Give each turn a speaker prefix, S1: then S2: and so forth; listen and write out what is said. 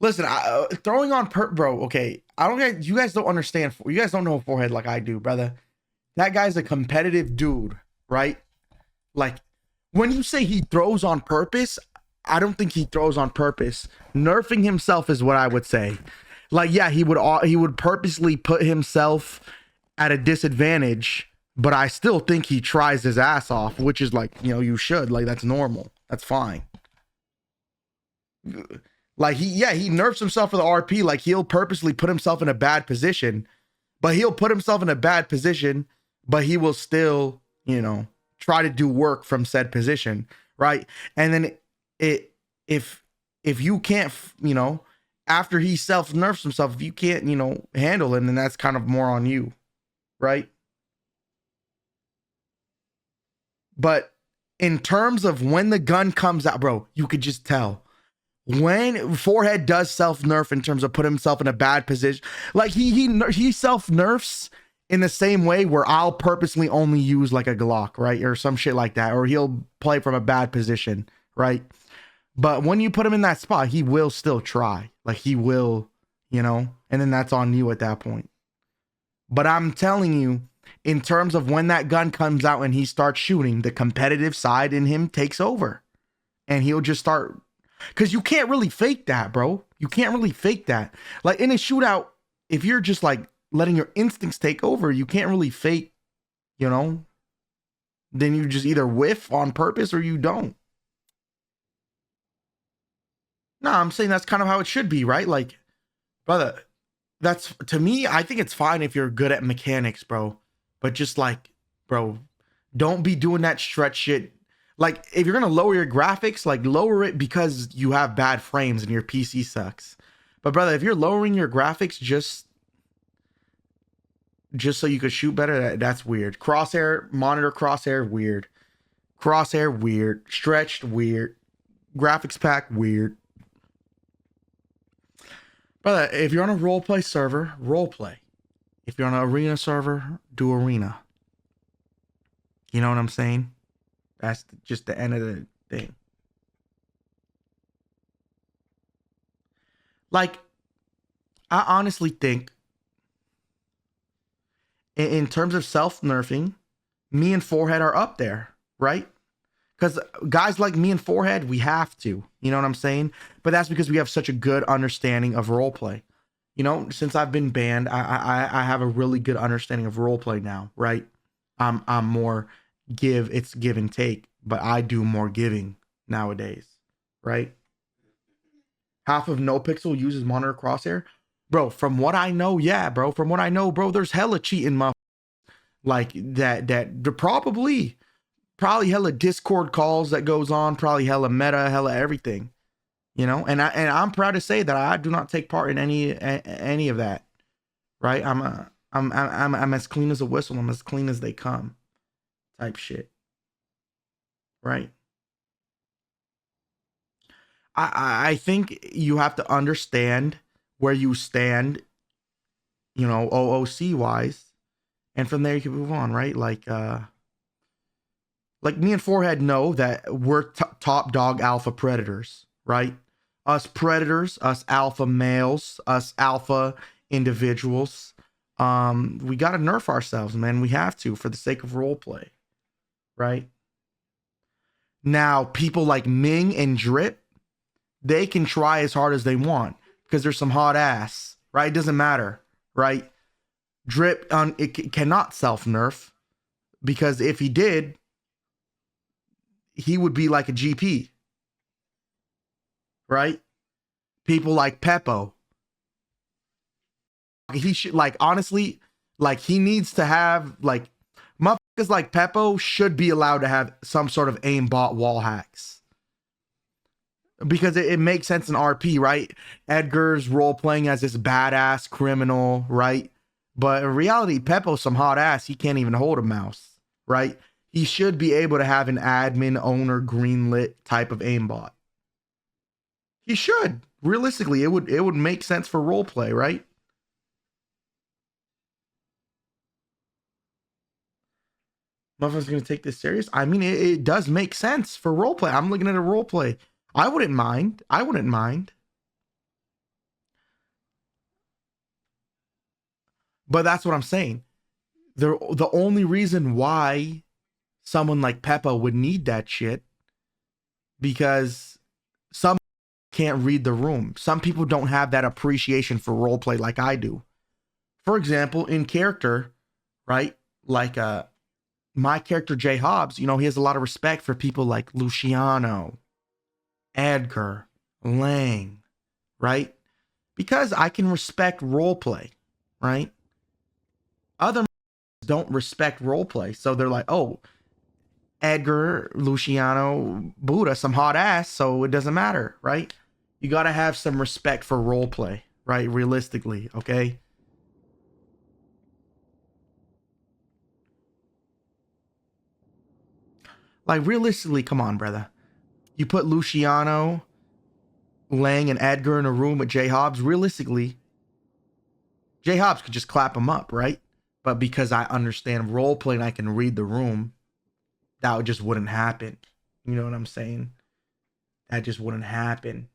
S1: Listen, throwing on bro. Okay, I don't get. You guys don't understand. You guys don't know forehead like I do, brother. That guy's a competitive dude, right? Like when you say he throws on purpose, I don't think he throws on purpose. Nerfing himself is what I would say. Like, yeah, he would purposely put himself at a disadvantage, but I still think he tries his ass off, which is like, you should. Like, that's normal. That's fine. Like he nerfs himself for the RP. Like he'll purposely put himself in a bad position, but he'll put himself in a bad position, but he will still, try to do work from said position, right? And then if you can't, after he self nerfs himself, if you can't, handle it, then that's kind of more on you, right? But in terms of when the gun comes out, bro, you could just tell when forehead does self nerf in terms of put himself in a bad position. Like he self nerfs in the same way where I'll purposely only use like a Glock, right, or some shit like that, or he'll play from a bad position, right? But when you put him in that spot, he will still try. Like he will, and then that's on you at that point. But I'm telling you, in terms of when that gun comes out and he starts shooting, the competitive side in him takes over. And he'll just start, because you can't really fake that, bro. You can't really fake that. Like in a shootout, if you're just like letting your instincts take over, you can't really fake, then you just either whiff on purpose or you don't. No, I'm saying that's kind of how it should be, right? Like, brother, that's, to me, I think it's fine if you're good at mechanics, bro. But just like, bro, don't be doing that stretch shit. Like, if you're gonna lower your graphics, like lower it because you have bad frames and your PC sucks. But brother, if you're lowering your graphics just so you could shoot better, that's weird. Crosshair, monitor crosshair, weird. Crosshair, weird. Stretched, weird. Graphics pack, weird. Brother, if you're on a roleplay server, roleplay. If you're on an arena server, do arena. You know what I'm saying? That's just the end of the thing. Like, I honestly think, in terms of self-nerfing, me and Forehead are up there, right? Because guys like me and Forehead, we have to. You know what I'm saying? But that's because we have such a good understanding of roleplay. Since I've been banned, I have a really good understanding of roleplay now, right? I'm more it's give and take, but I do more giving nowadays, right? Half of Nopixel uses monitor crosshair. Bro, from what I know, yeah, bro. From what I know, bro, there's hella cheating like that probably hella Discord calls that goes on, probably hella meta, hella everything. And I'm proud to say that I do not take part in any of that. Right? I'm as clean as a whistle. I'm as clean as they come. Type shit. Right? I think you have to understand where you stand, OOC wise, and from there you can move on, right? Like me and Forehead know that we're top dog alpha predators, right? Us predators, us alpha males, us alpha individuals. We got to nerf ourselves, man. We have to, for the sake of roleplay, right? Now, people like Ming and Drip, they can try as hard as they want because there's some hot ass, right? It doesn't matter, right? Drip it cannot self nerf because if he did, he would be like a GP, right? People like Peppo, he should, like, honestly, like, he needs to have, like, motherfuckers like Peppo should be allowed to have some sort of aimbot wall hacks because it makes sense in RP, right? Edgar's role playing as this badass criminal, right? But in reality, Peppo's some hot ass. He can't even hold a mouse, right? He should be able to have an admin owner greenlit type of aimbot. He should. Realistically, it would make sense for roleplay, right? Motherfuckers gonna take this serious? I mean, it does make sense for roleplay. I'm looking at a roleplay. I wouldn't mind. But that's what I'm saying. The only reason why someone like Peppa would need that shit, because some can't read the room. Some people don't have that appreciation for roleplay like I do. For example, in character, right? Like my character Jay Hobbs, you know, he has a lot of respect for people like Luciano, Edgar, Lang, right? Because I can respect roleplay, right? Other don't respect roleplay, so they're like, oh, Edgar, Luciano, Buddha, some hot ass, so it doesn't matter, right? You gotta have some respect for roleplay, right? Realistically, okay? Like realistically, come on, brother. You put Luciano, Lang, and Edgar in a room with J Hobbs. Realistically, J Hobbs could just clap him up, right? But because I understand roleplay and I can read the room, that just wouldn't happen. You know what I'm saying? That just wouldn't happen.